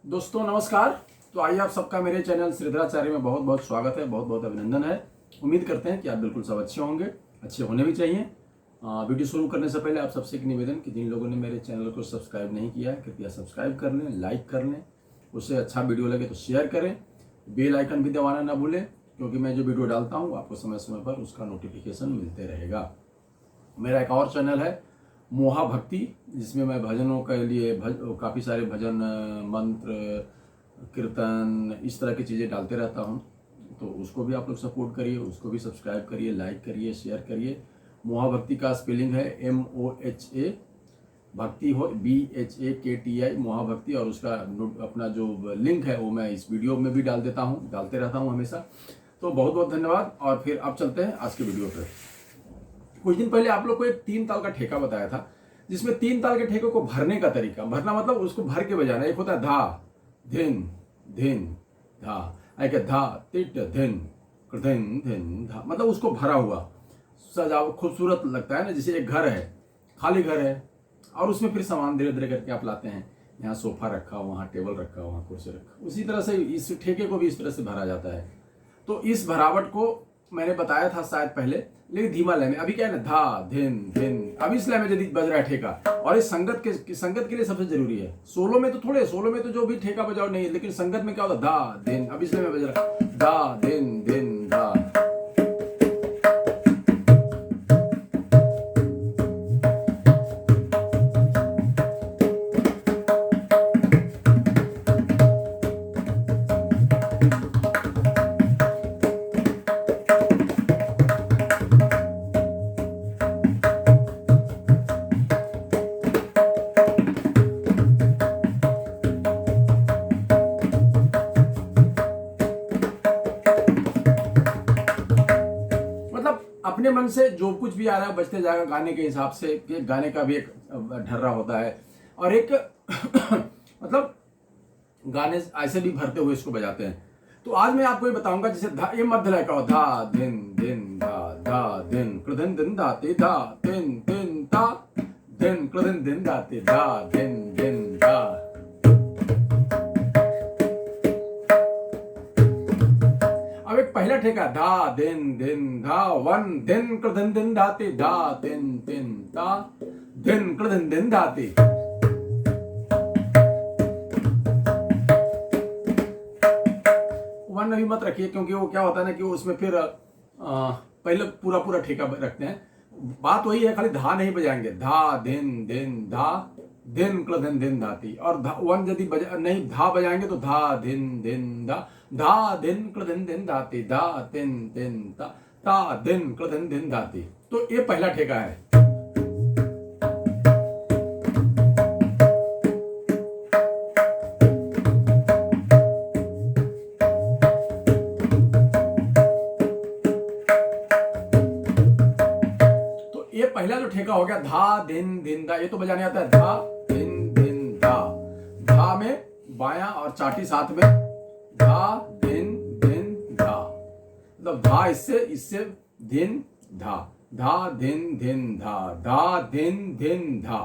दोस्तों नमस्कार। तो आइए आप सबका मेरे चैनल श्रीधराचार्य में बहुत बहुत स्वागत है, बहुत बहुत अभिनंदन है। उम्मीद करते हैं कि आप बिल्कुल सब अच्छे होंगे, अच्छे होने भी चाहिए। वीडियो शुरू करने से पहले आप सबसे एक निवेदन कि जिन लोगों ने मेरे चैनल को सब्सक्राइब नहीं किया है कृपया सब्सक्राइब कर लें, लाइक कर लें, उससे अच्छा वीडियो लगे तो शेयर करें, बेल आइकन भी दबाना ना भूलें क्योंकि मैं जो वीडियो डालता हूँ आपको समय समय पर उसका नोटिफिकेशन मिलते रहेगा। मेरा एक और चैनल है मोहा भक्ति, जिसमें मैं भजनों के लिए काफ़ी सारे भजन, मंत्र, कीर्तन, इस तरह की चीज़ें डालते रहता हूँ। तो उसको भी आप लोग सपोर्ट करिए, उसको भी सब्सक्राइब करिए, लाइक करिए, शेयर करिए। मोहा भक्ति का स्पेलिंग है MOHA, भक्ति हो BHAKTI, मोहा भक्ति। और उसका अपना जो लिंक है वो मैं इस वीडियो में भी डालते रहता हूँ हमेशा। तो बहुत बहुत धन्यवाद। और फिर अब चलते हैं आज के वीडियो पर। कुछ दिन पहले आप लोग को एक 3 ताल का ठेका बताया था, जिसमें 3 ताल के ठेके को भरने का तरीका, भरना मतलब उसको भर के बजाना। एक होता है धा धिन धिन धा, एक धा तिट धिन धिन धिन धा, मतलब उसको भरा हुआ सजावट खूबसूरत लगता है ना। जैसे एक घर है, खाली घर है और उसमें फिर सामान धीरे धीरे करके आप लाते हैं। यहाँ सोफा रखा, वहाँ टेबल रखा, वहाँ कुर्सी रखा। उसी तरह से इस ठेके को भी इस तरह से भरा जाता है। तो इस भरावट को मैंने बताया था शायद पहले, लेकिन धीमा लय में। अभी क्या है ना, धा धिन धिन, अब इस लय में यदि बज रहा है ठेका, और इस संगत के लिए सबसे जरूरी है। सोलो में तो जो भी ठेका बजाओ नहीं है, लेकिन संगत में क्या होता है, धा धिन, अब इस लय में बज रहा है धा धिन धिन धा। अपने मन से जो कुछ भी आ रहा है बजते जाएगा गाने के हिसाब से। गाने का भी एक ढर्रा होता है और एक मतलब गाने ऐसे भी भरते हुए इसको बजाते हैं। तो आज मैं आपको ये बताऊंगा, जैसे ये मध्य लय का हो, धा धिन धिन धा धिन कृधिन दिन धाते धा तिन तिन ता धिन कृधिन दिन धाते धा धिन दिन धा। अब एक पहला ठेका, धा दिन दिन धा वन दिन कृधिन दिन धाते धा तिन तिन ता दिन कृधिन दिन धाते। वन अभी मत रखिए क्योंकि वो क्या होता है ना कि वो उसमें फिर पहले पूरा ठेका रखते हैं। बात वही है, खाली धा नहीं बजाएंगे, धा दिन दिन धा दिन कृधिन दिन धाती। और वन यदि नहीं धा बजाएंगे तो धा दिन दिन धा दिन कृधिन दिन धाती धा तिन तिन ता दिन कृधिन दिन धाती। तो ये पहला ठेका है। ये पहला जो ठेका हो गया, धा दिन दिन धा, ये तो बजाने आता है, धा दिन दिन धा। धा में बायां और चाटी साथ में, धा दिन दिन धा, मतलब धा इससे दिन धा, धा दिन दिन धा, धा दिन दिन धा।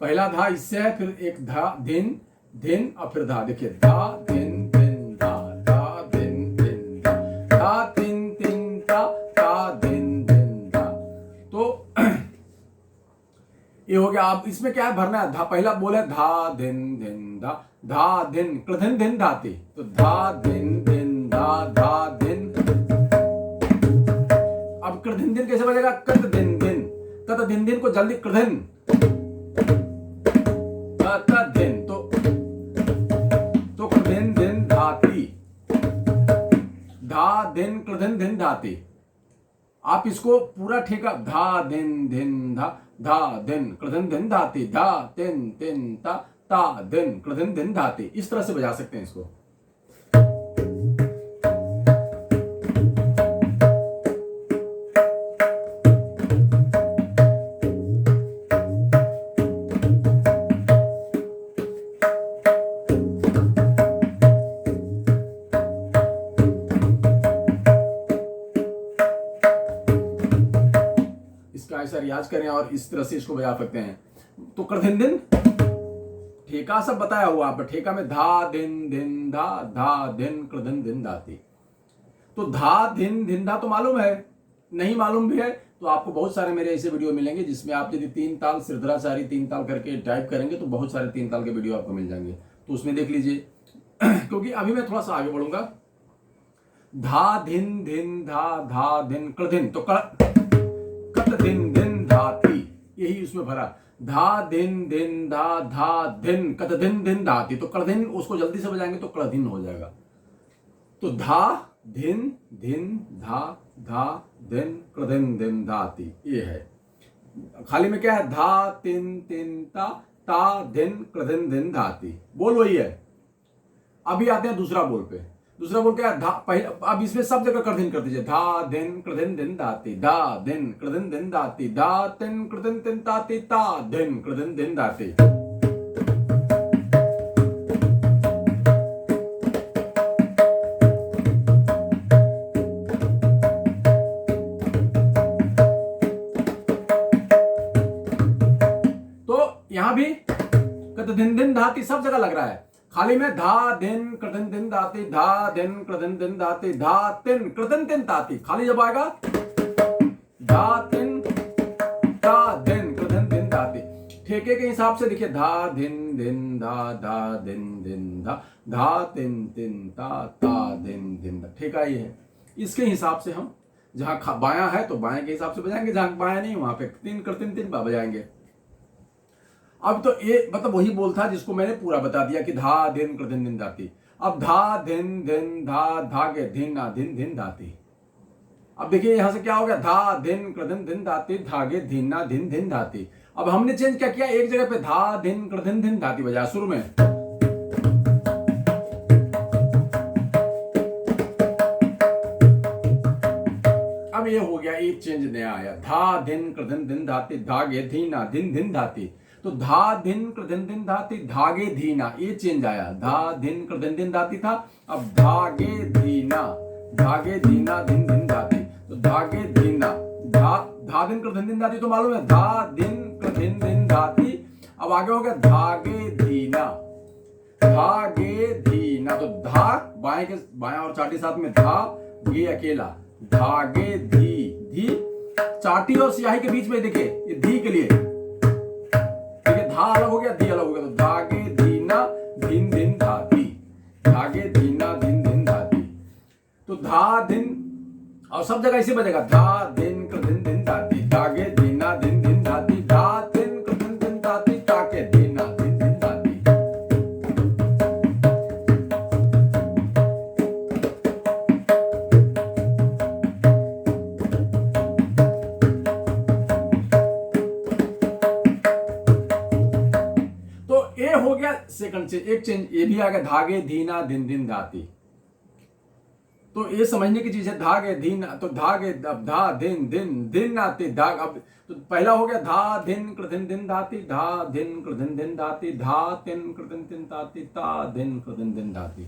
पहला धा इससे है, फिर एक धा दिन दिन और फिर धा। देखिए, धा दिन दिन धा, धा दिन दिन धा, धा तिन तिन ता दिन दिन धा। तो ये हो गया। अब इसमें क्या है, भरना है। धा पहला बोले धा दिन दिन धा दिन कृधिन दिन धाती, तो धा दिन दिन धा दिन। अब कृधिन दिन कैसे बजेगा, कत दिन दिन को जल्दी कृधिन दिन, तो कृधिन दिन धाती, धा दिन कृधिन दिन धाती। आप इसको पूरा ठेका, धा दिन दिन धा दिन कृधिन दिन धाती धा तिन तिन ता दिन कृधिन दिन धाती, इस तरह से बजा सकते हैं इसको। इसका ऐसा रियाज करें और इस तरह से इसको बजा सकते हैं। तो कृधिन दिन ठेका सब बताया हुआ आप, ठेका में धा दिन दिन धा दिन कृदिन दिन दाती। तो धा दिन दिन धा तो मालूम है, नहीं मालूम भी है तो आपको बहुत सारे मेरे ऐसे वीडियो मिलेंगे जिसमें आप यदि 3 ताल सिरधराचारी 3 ताल करके टाइप करेंगे तो बहुत सारे 3 ताल के वीडियो आपको मिल जाएंगे, तो उसमें देख लीजिए। क्योंकि अभी मैं थोड़ा सा आगे बढ़ूंगा। धा दिन धा दिन कृदिन, तो कत दिन दिन धाती, यही उसमें भरा। धा दिन धा दिन कत दिन दिन धाती, तो कृदिन उसको जल्दी से बजाएंगे तो कृदिन हो जाएगा। तो धा दिन धा दिन कृदिन दिन धाती, ये है। खाली में क्या है, धा तिन ता दिन कृदिन दिन धाती, बोल वही है। अभी आते हैं दूसरा बोल पे। दूसरा बोल क्या है, धा पहले, अब इसमें सब जगह कृदिन कर दीजिए। धा दिन कृदिन दिन दाती, धा दिन कृदिन दिन दाती, धा तिन कृदिन दिन दाती, ता दिन कृदिन दिन दाती। तो यहां भी कत दिन धाती सब जगह लग रहा है। खाली में धा दिन कृदिन दिन दाती, धा दिन कृदिन दिन दाती, धा तिन कृदिन दिन दाती, खाली जब आएगा धा तिन ता दिन कृदिन दिन दाती। ठेके के हिसाब से देखिए, धा दिन दिन धा दिन धा तिन ता दिन धा, ठेका ये है। इसके हिसाब से हम जहां बायां है तो बाएं के हिसाब से बजाएंगे, जहां बायां नहीं वहां पे तीन कृतिन तीन बजाएंगे। अब तो ये मतलब वही बोल था जिसको मैंने पूरा बता दिया कि धा दिन कृदिन दिन दाती। अब धा दिन धागे दिन ना दिन दाती। अब देखिए यहां से क्या हो गया, धा दिन कृदिन दिन दाती, धागे दिन ना दिन दाती। अब हमने चेंज क्या किया, एक जगह पे धा दिन कृदिन दिन दाती बजाया शुरू में। अब ये हो गया, एक चेंज नया आया, धा दिन कृदिन दिन दाती, धागे धीना दिन दाती। तो धा दिन कृदिन दिन दाती, धागे धीना, ये चेंज आया। धा दिन कृदिन दिन दाती था, अब धागे धीना दिन दाती। तो धागे धीना, धा दिन कृदिन दिन दाती तो मालूम है, धा दिन कृदिन दिन दाती। अब आगे हो गया धागे धीना, तो धा बाया और चाटी साथ में, धा गे अकेला, धागे धी चाटी और स्याही के बीच में देखिए ये धी के लिए, देखिए धा अलग हो गया धी अलग हो गया। तो धागे धीना दिन धाती, धागे धीना दिन धाती। तो धा दिन, और सब जगह इसे बजेगा, धा दिन कृदिन दिन दाती, धागे धीना दिन धाती, धा दिन कृदिन दिन दाती, धागे धीना दिन दाती। तो ये हो गया सेकंड चेंज। एक चेंज ये भी आ गया, धागे धीना दिन दाती। तो ये समझने की चीज है, धागे धीना, तो धागे अब धा दिन आती, धाग। अब तो पहला हो गया, धा दिन कृदिन दिन दाती, धा दिन कृदिन दिन दाती, धा तिन कृदिन दिन दाती, ता दिन कृदिन दिन दाती।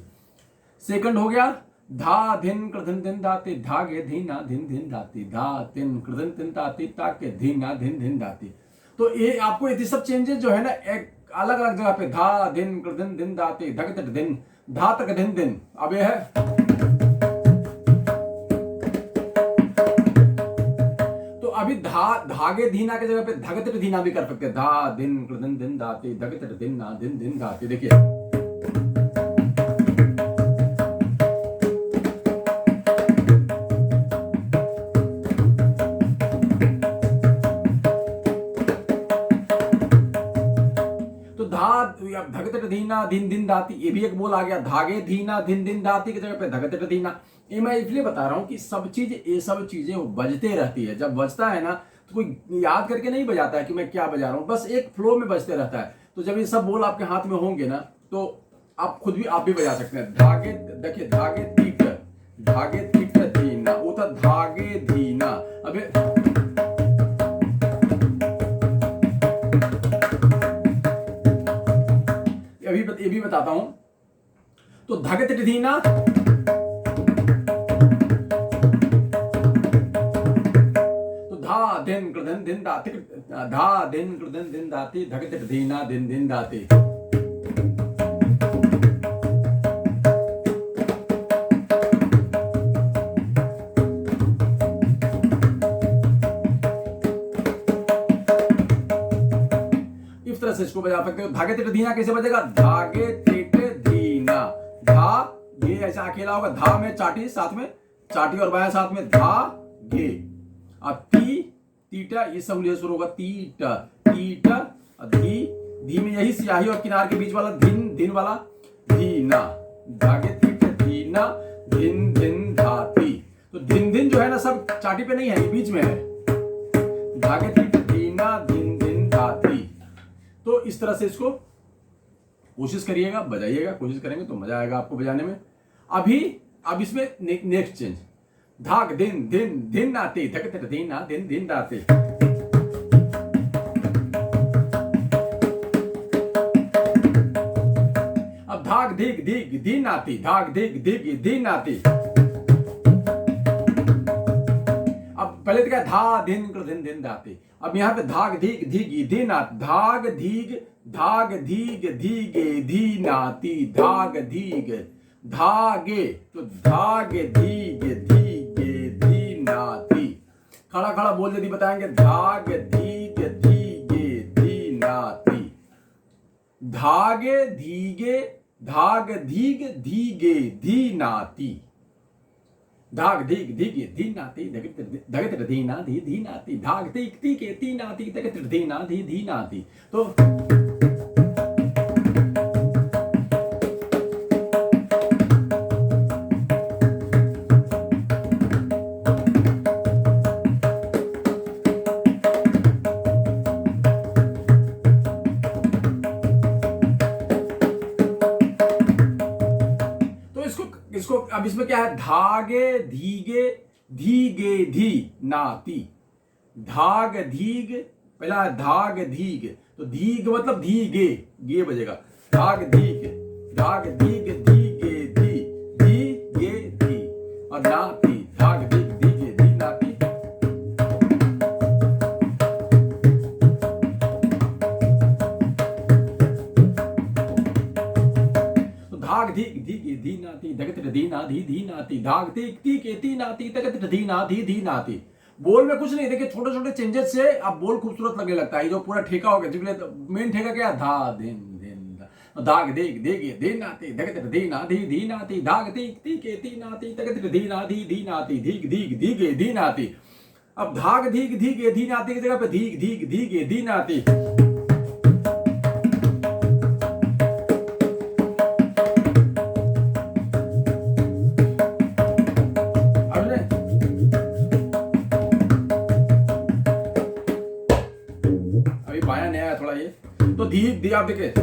सेकंड हो गया, धा दिन कृदिन दिन दाती, धागे धीना दिन दाती, धा तिन कृदिन दिन दाती, ताके धीना दिन दाती। तो ये आपको ये सब चेंजेस जो है ना, एक अलग अलग जगह पे, धा दिन कृदिन दिन दाती, धग तक दिन, धा तक दिन। अब ये है, अभी धागे धीना के जगह पे धगत धीना भी कर सकते हैं, धा दिन कृदिन दिन दाती, धगत दिन दाती। देखिए तो धगत धीना दिन दाती, ये भी एक बोल आ गया। धागे धीना दिन दाती की जगह पे धगत धीना। ये मैं इसलिए बता रहा हूं कि ये सब चीजें बजते रहती है। जब बजता है ना तो कोई याद करके नहीं बजाता है कि मैं क्या बजा रहा हूं, बस एक फ्लो में बजते रहता है। तो जब ये सब बोल आपके हाथ में होंगे ना तो आप खुद भी आप भी बजा सकते हैं। धागे, देखिए धागे तीट धीना, वो था धागे धीना। अब ये भी बताता हूं। तो धगत धीना, दिन कृदिन दिन दाती, धा दिन कृदिन दिन दाती, धगत धीना दिन दाती। इसको बजा सकते हो। धागे तिट धीना कैसे बजेगा? धागे तिट धीना, धा गे ऐसा अकेला होगा, धा में चाटी, साथ में चाटी और बाया साथ में धा गे। अब ती तीटा ये सब लिए शुरू होगा, तीटा तीटा, धी धी में यही स्याही और किनार के बीच वाला धिन धिन वाला धीना, धागे तिट धीना, धिन धिन धाती। तो धिन धिन जो है ना सब चाटी पे नहीं है, ये बीच में है। धागे तिट धीना, धिन धिन धाती। तो इस तरह से इसको कोशिश करिएगा, बजाइएगा, कोशिश करेंगे तो मजा आएगा आपको बजाने में। अब इसमें नेक्स्ट चेंज, धाग दिन दिन दिन नाते, धक धक दिन ना दिन दिन नाते। अब धाग दिग दिग दिन नाती, धाग दिग दिग दिन नाती। अब पहले तो क्या, धा दिन दिन दिन दाते। अब यहाँ पे धाग धीग धीग धी नात, धाग धीग धीगे धी नाती, धाग धीग धागे, तो धागे धीगे धी नाती। खड़ा खड़ा बोल यदि बताएंगे, धाग धीग धीगे धी नाती, धागे धीगे धाग धीग धीगे धी नाती, धाग धीग धीगे धी नाती, धगत धी ना धी नाती, धाग तीक तीके ती नाती, धगत धी ना धी नाती। तो इसको अब इसमें क्या है, धागे धीगे धीगे धी नाती, धाग धीग, पहला धाग धीग, तो धीग मतलब धीगे, गे बजेगा, धाग धीग धीगे धी, धीगे धी, और नाती, धाग धीग धीगे धी नाती। धाग धीग धीगे धी नाती, धगत धी ना धी नाती, धाग तीक तीके ती नाती, धगत धी ना धी नाती। बोल में कुछ नहीं, देखिए छोटे छोटे चेंजेस से अब बोल खूबसूरत लगने लगता है। जो पूरा ठेका हो गया, मेन ठेका क्या, धा दिन दिन, धाग देग देगे धी नाती, धगत धी ना धी नाती, धाग तीक तीके ती नाती, धगत धी ना धी नाती, धीग धीग धीगे धी नाती। अब धाग धीग धीगे धी नाती की जगह पे धीग धीग धीगे धी नाती। बाया नया है थोड़ा ये, तो धीग धी आप देखे, तो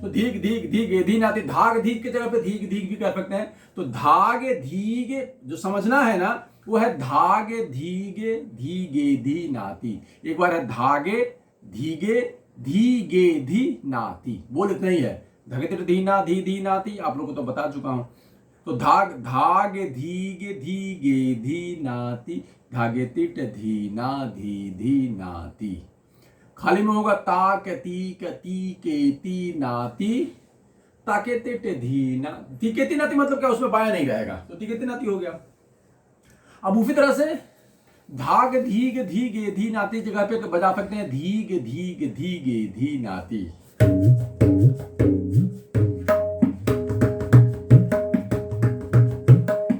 धीग धीग धीगे धी नाती, धाग धीग की जगह पे धीग धीग भी कर सकते हैं। तो धागे धीगे जो समझना है ना वो है धागे धीगे धीगे धी नाती। एक बार है धागे धीगे धीगे धी नाती, बोल इतना ही है, धगत धी ना धी नाती, आप लोगों को तो बता चुका हूं। तो धाग धीगे धीगे धी नाती, धागे तिट धी ना धी नाती। खाली में होगा ताक तीक तीके ती नाती, ताके तिट धी ना, तीके ती नाती मतलब क्या, उसमें बाया नहीं रहेगा, तो तीके ती नाती हो गया। अब उसी तरह से धाग धीग धीगे धी नाती जगह पे बजा सकते हैं, धीग धीग धीगे धी नाती।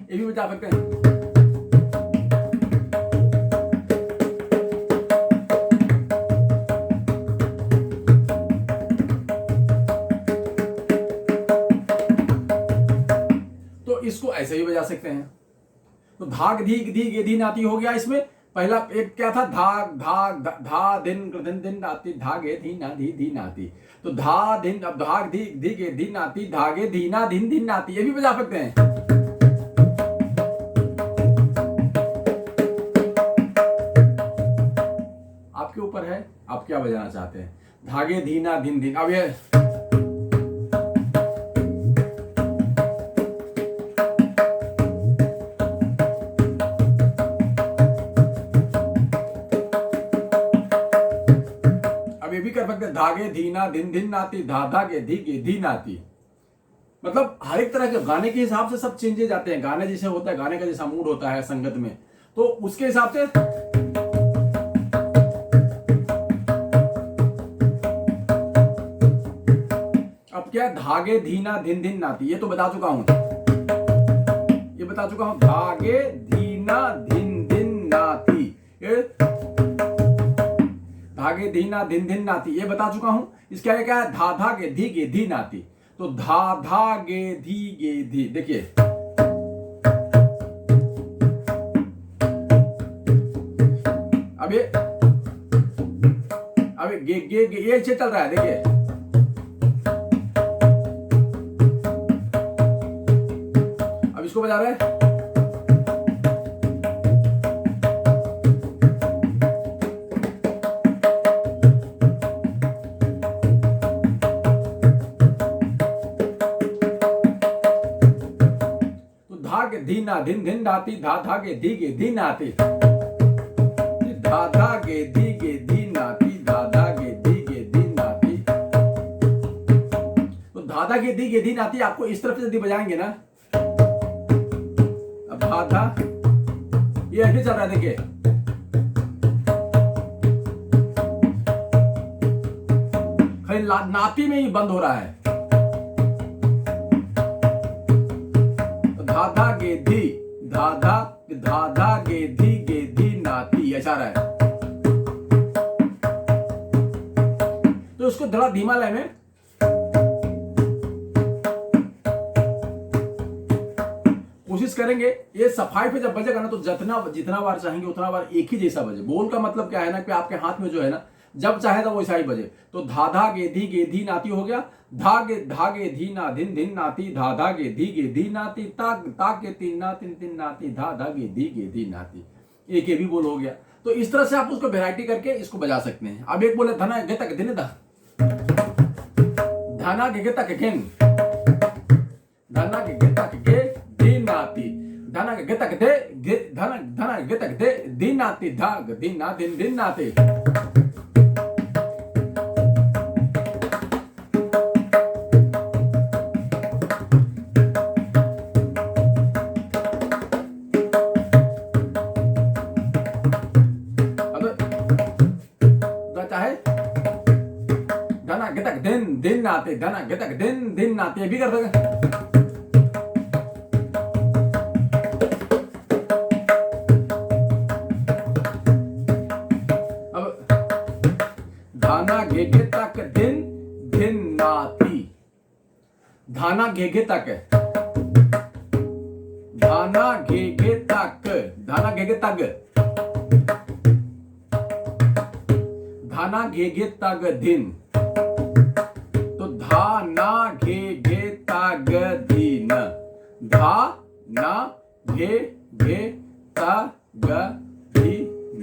ये भी बजा सकते हैं। तो इसको ऐसे भी बजा सकते हैं। तो धाग धीग धीगे धी नाती हो गया। इसमें पहला एक क्या था, धाग धाग धा दिन दिन दिन नाती, धागे धी ना धी नाती। तो धा दिन, अब धाग धीग धीगे धी नाती, धागे धी ना धी नाती, ये भी बजा सकते हैं। आपके ऊपर है आप क्या बजाना चाहते हैं, धागे धी ना दिन। अब ये कर सकते, धागे धीना दिन नाती, धा धागे धीगे धी नाती। मतलब हर एक तरह के गाने के हिसाब से सब चेंजेस आते हैं। गाने जैसे होता है, गाने का जैसा मूड होता है संगत में, तो उसके हिसाब से अब क्या, धागे धीना धिन धिन नाती, ये तो बता चुका हूं, ये बता चुका हूं। धागे धीना धिन धिन नाती, ये धागे धीना धिन धिन नाती, ये बता चुका हूं। इसके आगे क्या है, धा धागे धीगे धी नाती, तो धा धागे धीगे धी। देखिए अब ये गे गे गे ये चल रहा है। देखिए अब इसको बजा रहे हैं, धागे धीना धिन धिन नाती, धा धागे धीगे धी नाती, धा धागे धीगे धी नाती, धा धागे धीगे धी नाती। तो धा धागे धीगे धी नाती आपको इस तरफ से यदि बजाएंगे ना, अब धा धा ये ऐसे चल रहा है। देखिए खाली नाती में ही बंद हो रहा है। धा धागे धी, धा धा धागे धीगे धी नाती, ऐसा रहा है। तो उसको थोड़ा धीमा लय में कोशिश करेंगे। ये सफाई पे जब बजेगा ना, तो जितना बार चाहेंगे उतना बार एक ही जैसा बजे। बोल का मतलब क्या है ना, कि आपके हाथ में जो है ना, जब चाहे तो वैसा ही बजे। तो धा धागे धी नाती हो गया, धागे धागे धीना धिन धिन नाती, धा धागे धीगे धी नाती, ताग तागे तीन ना तिन तिन नाती, धा धागे धीगे धी नाती। एक ये भी बोल हो गया। तो इस तरह से आप उसको वैरायटी करके इसको बजा सकते हैं। अब एक बोले धना गे तक दिन धा, धना गे तक गेन, धना गे तक गे धी नाती, धना गे तक दे गे, धना गे तक दे धी नाती, धाग धीना धिन धिन नाती। धना गितक दिन दिन नाते, धना गितक दिन दिन नाते, ये भी कर दोगे। अब धाना घेगे तक दिन दिन नाती, धाना घेगे तक, धाना घेगे तक, धाना घेगे तक, धाना घेगे तक दिन, तो धा ना घे घे तग दिन, धा ना घे घे तग दिन।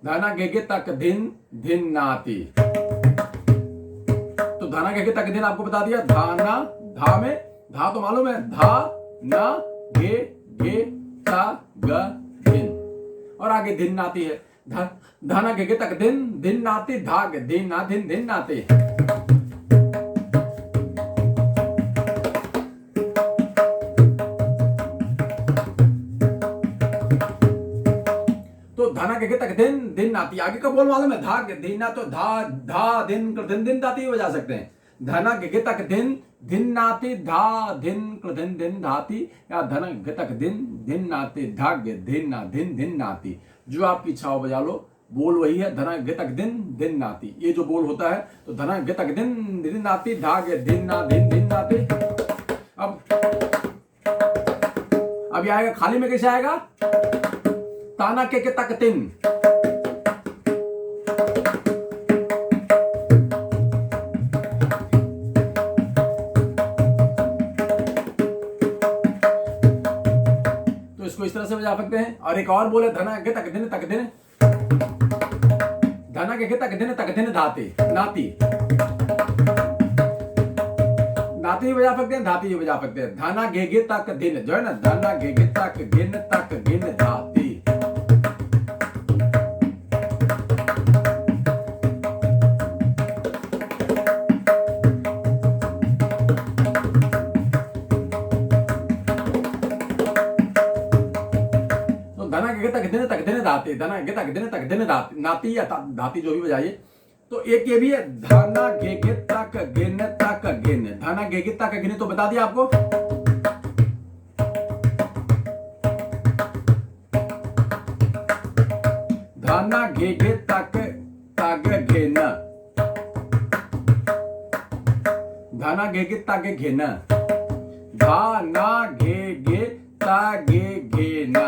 धाना घे घे तक दिन दिन नाती। तो धाना घे घे तक दिन आपको बता दिया। धाना, धा में, धा तो मालूम है, धा ना घे घे तग दिन, और आगे दिन नाती है। धाना घे तक दिन दिन नाती, धाग दिन ना दिन दिन नाते। तो धाना घे तक दिन दिन नाती, आगे का बोल मालूम है, धाग दिन ना, तो धा धा दिन दिन दिन नाती बजा सकते हैं। धना घे तक दिन दिन नाती, धा दिन दिन दिन धाती, या धना घे तक दिन दिन नाती, धाग दिन ना दिन दिन नाती। जो आपकी इच्छा हो बजा लो। बोल वही है, धना घे तक दिन दिन नाती, ये जो बोल होता है। तो धना घे तक दिन दिन नाती, धाग दिन ना दिन दिन नाती। अब ये आएगा खाली में, कैसे आएगा, ताना के तक तिन, इस तरह से बजा सकते हैं। और एक और बोले, धना के तक दिन धना के तक दिन धाते नाती, नाती भी बजा सकते हैं, धाती भी बजा सकते हैं। धना घे तक दिन जो है ना, धना घे तक गिन धाती, धाते, धना गे ताके देने ताके देने नाती या धाती जो भी बजाइए। तो एक ये भी है धाना गे गे ताक गेने ताक गेने, धाना गे गे ताक गेने, तो बता दिया आपको। धाना गे गे ताक ताक गेना, धाना गे गे ताके घेना, धाना गे गे तागे घेना,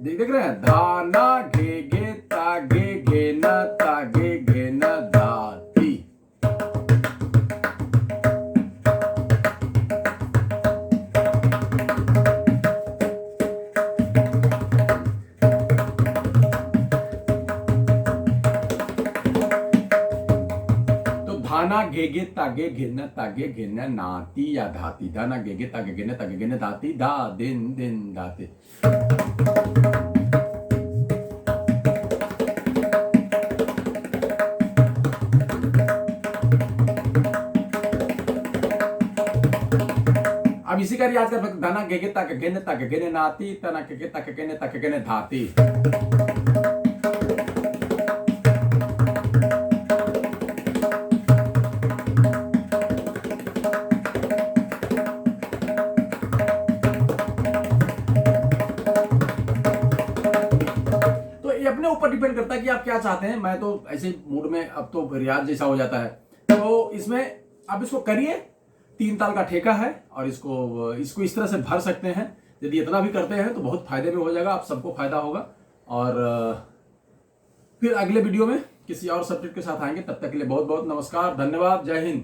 देख रहे हैं, धाना गे गे तागे घेना तागे घेना धाती। धाना घेगे तागे घेना तागे घेना नाती या धाती, धाना घेगे तागे घेना तागे घेना धाती, धा दिन दिन धाते। अब इसी का रियाज कर, धाना घेगे तागे घेने नाती, तना घेगे तागे घेने धाती। अपने ऊपर डिपेंड करता है कि आप क्या चाहते हैं। मैं तो ऐसे मूड में, अब तो रियाज जैसा हो जाता है, तो इसमें आप इसको करिए। 3 ताल का ठेका है और इसको इस तरह से भर सकते हैं। यदि इतना भी करते हैं तो बहुत फायदे में हो जाएगा, आप सबको फायदा होगा। और फिर अगले वीडियो में किसी और सब्जेक्ट के साथ आएंगे। तब तक के लिए बहुत बहुत नमस्कार, धन्यवाद, जय हिंद।